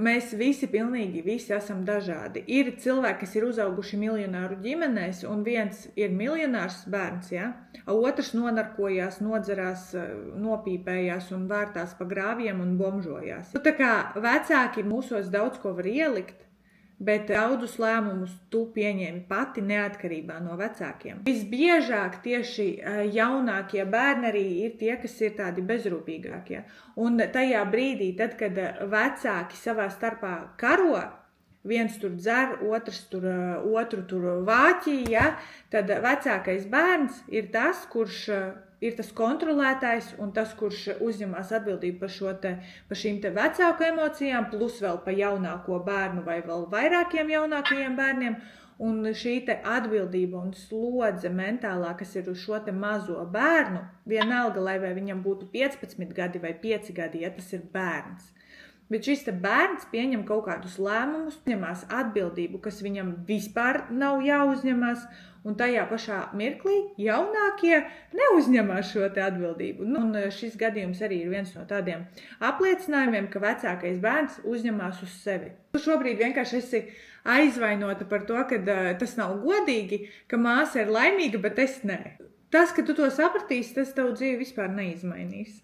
Mēs pilnīgi visi esam dažādi. Ir cilvēki, kas ir uzauguši miljonāru ģimenēs, un viens ir miljonārs bērns, ja? Otrs nonarkojās, nodzerās, nopīpējās un vērtās pa grāviem un bomžojās. Tā kā vecāki mūsos daudz ko var ielikt, bet daudzus lēmumus tu pieņēmi pati neatkarībā no vecākiem. Visbiežāk tieši jaunākie bērni arī ir tie, kas ir tādi bezrūpīgākie. Un tajā brīdī, tad, kad vecāki savā starpā karo, viens tur dzer, otru tur vāķī, ja, tad vecākais bērns ir tas, kurš ir tas kontrolētājs un tas, kurš uzņemās atbildību par šīm te vecāku emocijām, plus vēl pa jaunāko bērnu vai vēl vairākiem jaunākajiem bērniem. Un šī te atbildība un slodze mentālā, kas ir uz šo te mazo bērnu, vienalga, lai vai viņam būtu 15 gadi vai 5 gadi, ja tas ir bērns. Bet šis te bērns pieņem kaut kādus lēmumus, uzņemās atbildību, kas viņam vispār nav jāuzņemās, un tajā pašā mirklī jaunākie neuzņemās šo te atbildību. Un šis gadījums arī ir viens no tādiem apliecinājumiem, ka vecākais bērns uzņemās uz sevi. Tu šobrīd vienkārši esi aizvainota par to, ka tas nav godīgi, ka māsa ir laimīga, bet es nē. Tas, ka tu to sapratīsi, tas tavu dzīvi vispār neizmainīs.